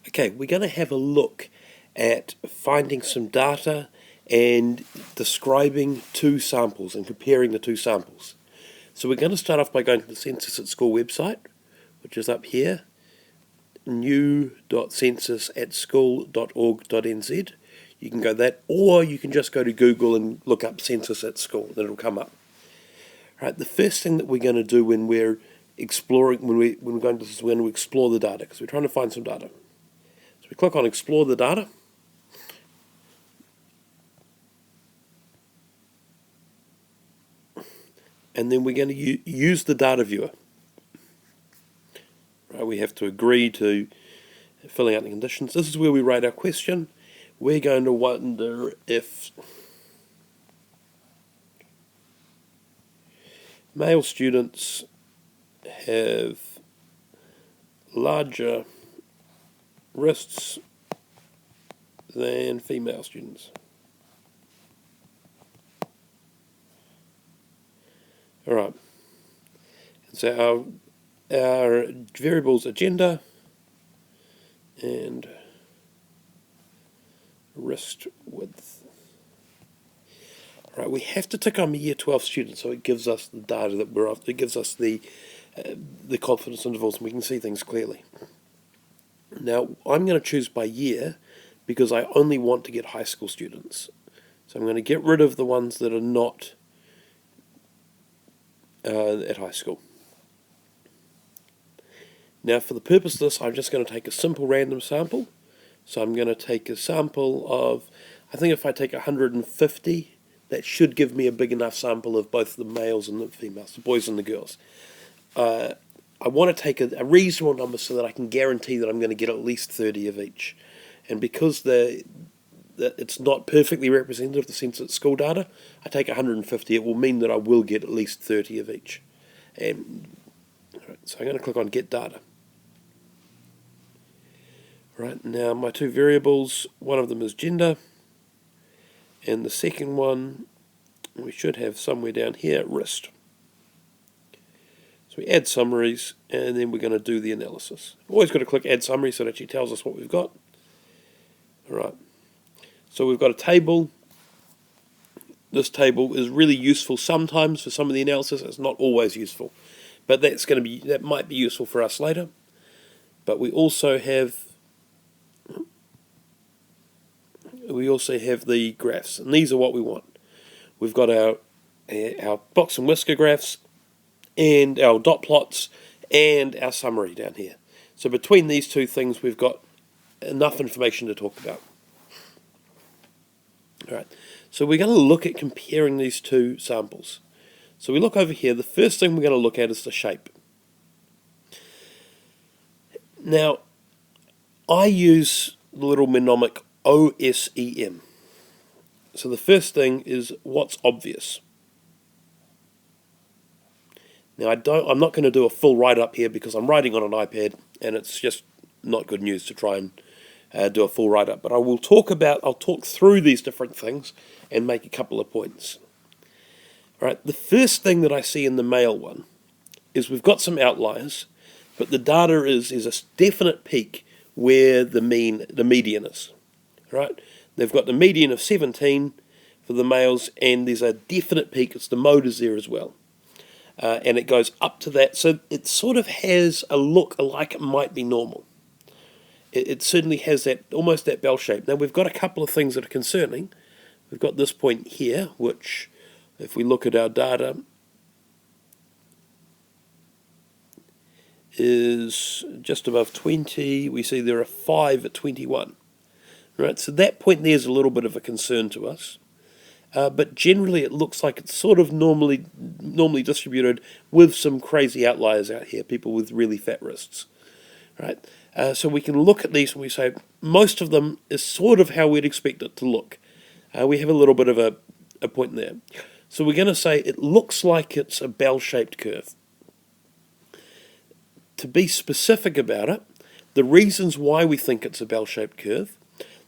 Okay, we're going to have a look at finding some data and describing two samples and comparing the two samples. So we're going to start off by going to the Census at School website, which is up here, new.census@school.org.nz. You can go that, or you can just go to Google and look up Census at School, and it'll come up. Right, the first thing that we're going to do when we're exploring, when we're going to this is we're going to explore the data, because we're trying to find some data. So we click on Explore the Data. And then we're going to use the data viewer. Right, we have to agree to filling out the conditions. This is where we write our question. We're going to wonder if male students have larger wrists than female students. All right. So our variables are gender and wrist width. Right, we have to tick on the Year 12 students, so it gives us the data that we're after. It gives us the confidence intervals, and we can see things clearly. Now, I'm going to choose by year because I only want to get high school students. So I'm going to get rid of the ones that are not at high school. Now, for the purpose of this, I'm just going to take a simple random sample. So I'm going to take a sample of, I think if I take 150, that should give me a big enough sample of both the males and the females, the boys and the girls. I want to take a reasonable number so that I can guarantee that I'm going to get at least 30 of each. And because it's not perfectly representative of the Census school data, I take 150. It will mean that I will get at least 30 of each. And so I'm going to click on Get Data. Right, now my two variables, one of them is gender, and the second one we should have somewhere down here, wrist. So we add summaries, and then we're going to do the analysis. Always got to click Add Summary so it actually tells us what we've got. All right. So we've got a table. This table is really useful sometimes for some of the analysis. It's not always useful, but that might be useful for us later. But we also have the graphs, and these are what we want. We've got our box and whisker graphs, and our dot plots, and our summary down here. So between these two things, we've got enough information to talk about. All right, so we're going to look at comparing these two samples. So we look over here. The first thing we're going to look at is the shape. Now, I use the little mnemonic OSEM. So the first thing is what's obvious. Now I'm not going to do a full write-up here because I'm writing on an iPad and it's just not good news to try and do a full write-up. But I'll talk through these different things and make a couple of points. All right, the first thing that I see in the male one is we've got some outliers, but the data is a definite peak where the median is. Right? They've got the median of 17 for the males, and there's a definite peak. It's the mode is there as well. And it goes up to that. So it sort of has a look like it might be normal. It certainly has almost that bell shape. Now we've got a couple of things that are concerning. We've got this point here, which if we look at our data, is just above 20. We see there are 5 at 21. Right, so that point there is a little bit of a concern to us. But generally it looks like it's sort of normally distributed with some crazy outliers out here, people with really fat wrists. Right, so we can look at these and we say most of them is sort of how we'd expect it to look. We have a little bit of a point there. So we're going to say it looks like it's a bell-shaped curve. To be specific about it, the reasons why we think it's a bell-shaped curve,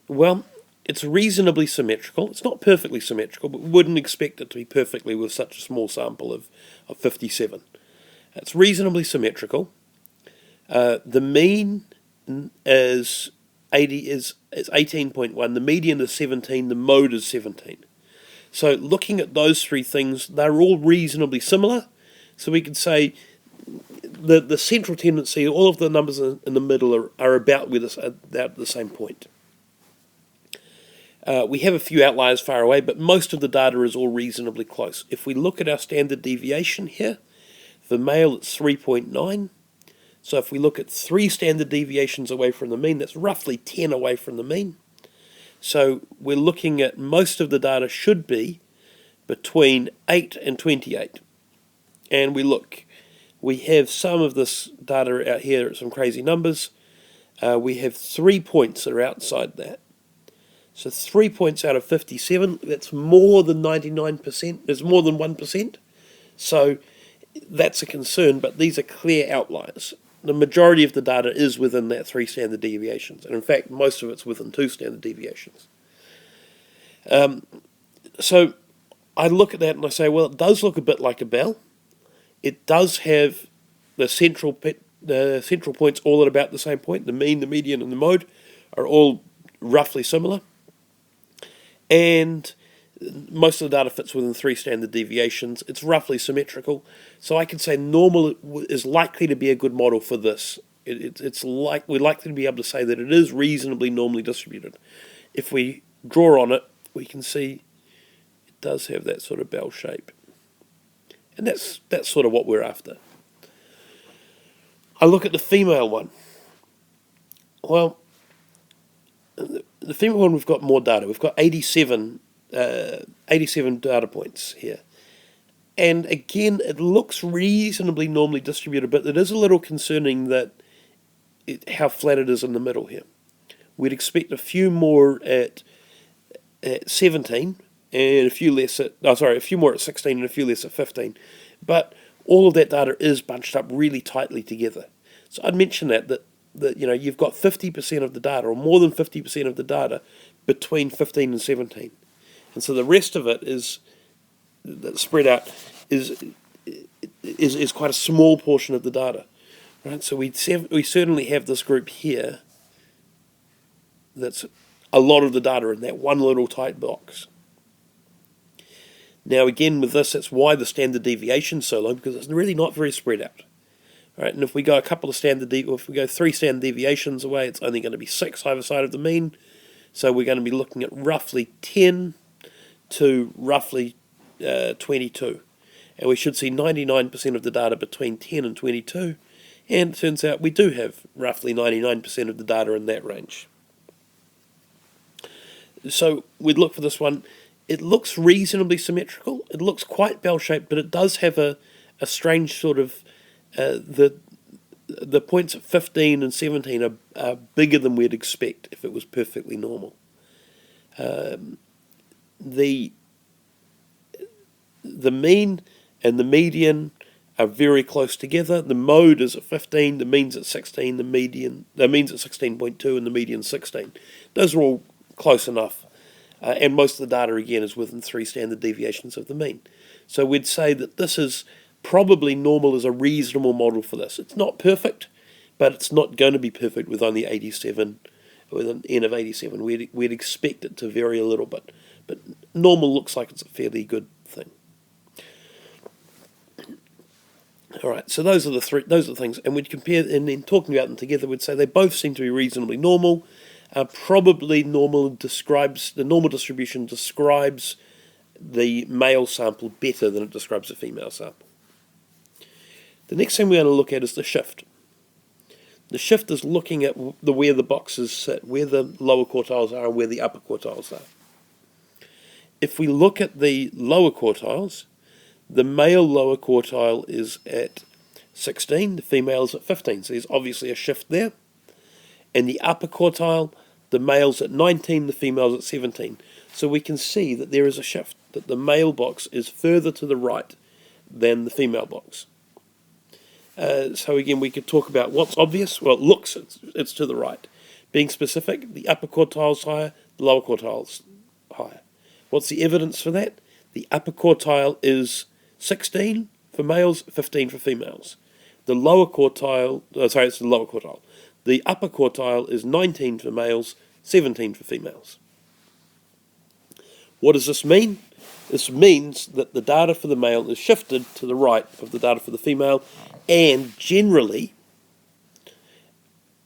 well, it's reasonably symmetrical. It's not perfectly symmetrical, but we wouldn't expect it to be perfectly with such a small sample of 57. It's reasonably symmetrical. The mean is is 18.1, the median is 17, the mode is 17. So looking at those three things, they're all reasonably similar. So we could say the central tendency, all of the numbers in the middle are about at the same point. We have a few outliers far away, but most of the data is all reasonably close. If we look at our standard deviation here, for male it's 3.9. So if we look at 3 standard deviations away from the mean, that's roughly 10 away from the mean. So we're looking at most of the data should be between 8 and 28. And we have some of this data out here at some crazy numbers. We have 3 points that are outside that. So 3 points out of 57, that's more than 99%, there's more than 1%. So that's a concern, but these are clear outliers. The majority of the data is within that 3 standard deviations, and in fact most of it's within 2 standard deviations. So I look at that and I say, well, it does look a bit like a bell. It does have the central points all at about the same point. The mean, the median, and the mode are all roughly similar. And most of the data fits within 3 standard deviations. It's roughly symmetrical. So I could say normal is likely to be a good model for this. We're likely to be able to say that it is reasonably normally distributed. If we draw on it, we can see it does have that sort of bell shape. And that's sort of what we're after. I look at the female one. Well, the female one, we've got more data. We've got 87 data points here. And again, it looks reasonably normally distributed, but it is a little concerning that how flat it is in the middle here. We'd expect a few more at 17 and a few less a few more at 16 and a few less at 15. But all of that data is bunched up really tightly together. So I'd mention that you've got 50% of the data, or more than 50% of the data, between 15 and 17. And so the rest of it that's spread out is quite a small portion of the data, right? So we certainly have this group here that's a lot of the data in that one little tight box. Now again, with this, that's why the standard deviation is so low, because it's really not very spread out. Right, and if we go if we go 3 standard deviations away, it's only going to be 6 either side of the mean. So we're going to be looking at roughly 10 to roughly 22. And we should see 99% of the data between 10 and 22. And it turns out we do have roughly 99% of the data in that range. So we'd look for this one. It looks reasonably symmetrical. It looks quite bell-shaped, but it does have a strange sort of... the points at 15 and 17 are bigger than we'd expect if it was perfectly normal. The mean and the median are very close together. The mode is at 15, the mean's at 16, the mean's at 16.2, and the median's 16. Those are all close enough. And most of the data, again, is within 3 standard deviations of the mean. So we'd say that this is probably normal as a reasonable model for this. It's not perfect, but it's not going to be perfect with only 87, with an N of 87. We'd expect it to vary a little bit, but normal looks like it's a fairly good thing. All right, so those are the things, and we'd compare, and then talking about them together, we'd say they both seem to be reasonably normal. Probably the normal distribution describes the male sample better than it describes the female sample. The next thing we're going to look at is the shift. The shift is looking at where the boxes sit, where the lower quartiles are and where the upper quartiles are. If we look at the lower quartiles, the male lower quartile is at 16, the female is at 15, so there's obviously a shift there. And the upper quartile, the male's at 19, the female's at 17. So we can see that there is a shift, that the male box is further to the right than the female box. So again, we could talk about what's obvious. Well, it looks it's to the right. Being specific, the upper quartile's higher, the lower quartile's higher. What's the evidence for that? The upper quartile is 16 for males, 15 for females. It's the lower quartile. The upper quartile is 19 for males, 17 for females. What does this mean? This means that the data for the male is shifted to the right of the data for the female, and generally,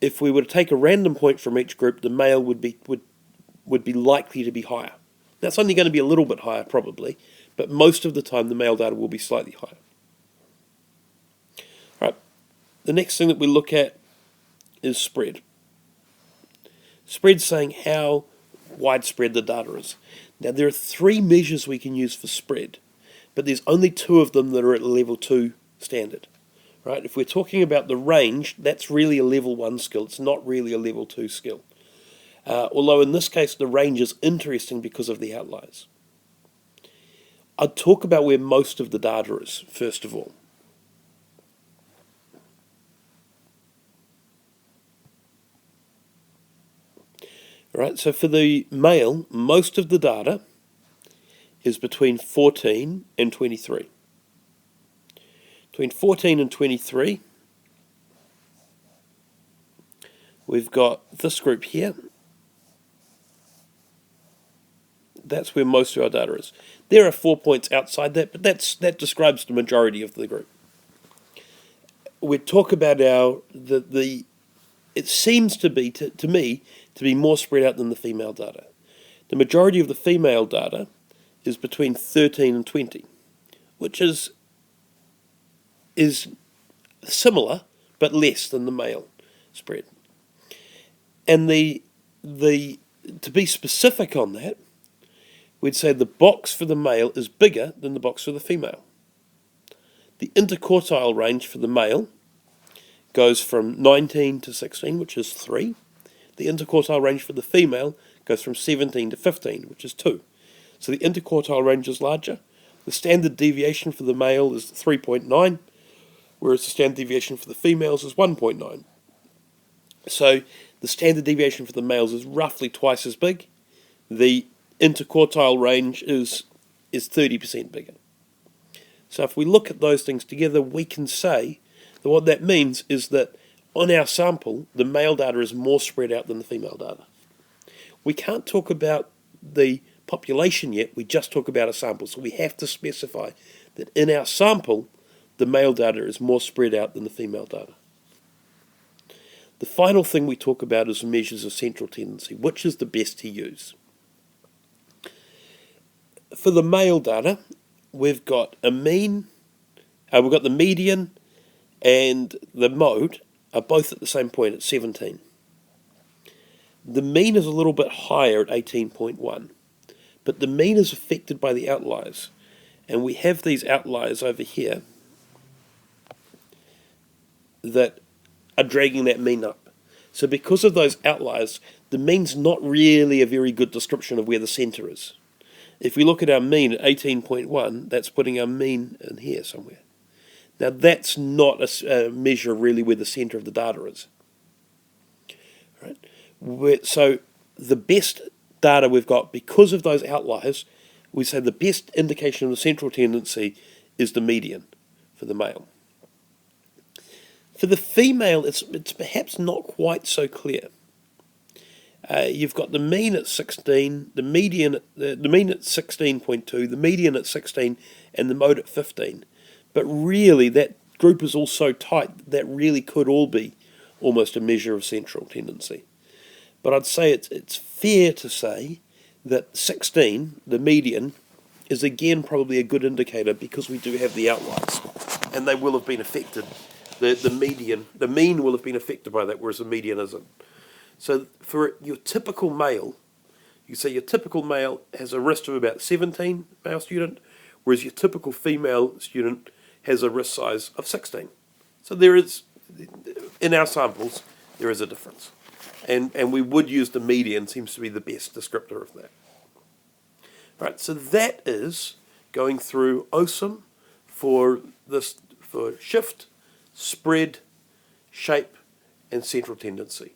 if we were to take a random point from each group, the male would be likely to be higher. That's only going to be a little bit higher probably, but most of the time the male data will be slightly higher. All right. The next thing that we look at is spread. Spread's saying how widespread the data is. Now there are 3 measures we can use for spread, but there's only 2 of them that are at level 2 standard. Right? If we're talking about the range, that's really a level 1 skill. It's not really a level 2 skill. Although in this case the range is interesting because of the outliers. I'd talk about where most of the data is, first of all. Right, so for the male, most of the data is between 14 and 23. Between 14 and 23, we've got this group here. That's where most of our data is. There are 4 points outside that, but that describes the majority of the group. We talk about it seems to be, to me, to be more spread out than the female data. The majority of the female data is between 13 and 20, which is similar, but less than the male spread. And to be specific on that, we'd say the box for the male is bigger than the box for the female. The interquartile range for the male goes from 19 to 16, which is 3. The interquartile range for the female goes from 17 to 15, which is 2. So the interquartile range is larger. The standard deviation for the male is 3.9, whereas the standard deviation for the females is 1.9. So the standard deviation for the males is roughly twice as big. The interquartile range is 30% bigger. So if we look at those things together, we can say that what that means is that on our sample, the male data is more spread out than the female data. We can't talk about the population yet, we just talk about a sample. So we have to specify that in our sample, the male data is more spread out than the female data. The final thing we talk about is measures of central tendency. Which is the best to use? For the male data, we've got a mean, we've got the median and the mode are both at the same point at 17. The mean is a little bit higher at 18.1, but the mean is affected by the outliers. And we have these outliers over here that are dragging that mean up. So because of those outliers, the mean's not really a very good description of where the centre is. If we look at our mean at 18.1, that's putting our mean in here somewhere. Now that's not a measure really where the centre of the data is. Right? So the best data we've got, because of those outliers, we say the best indication of the central tendency is the median for the male. For the female, it's perhaps not quite so clear. You've got the mean at 16, the median, the mean at 16.2, the median at 16, and the mode at 15. But really, that group is all so tight that really could all be almost a measure of central tendency. But I'd say it's fair to say that 16, the median, is again probably a good indicator because we do have the outliers, and they will have been affected. The mean will have been affected by that, whereas the median isn't. So for your typical male, you say your typical male has a risk of about 17 male student, whereas your typical female student has a risk size of 16. So there is, in our samples, there is a difference. And we would use the median, seems to be the best descriptor of that. Right, so that is going through OSEM for shift, spread, shape, and central tendency.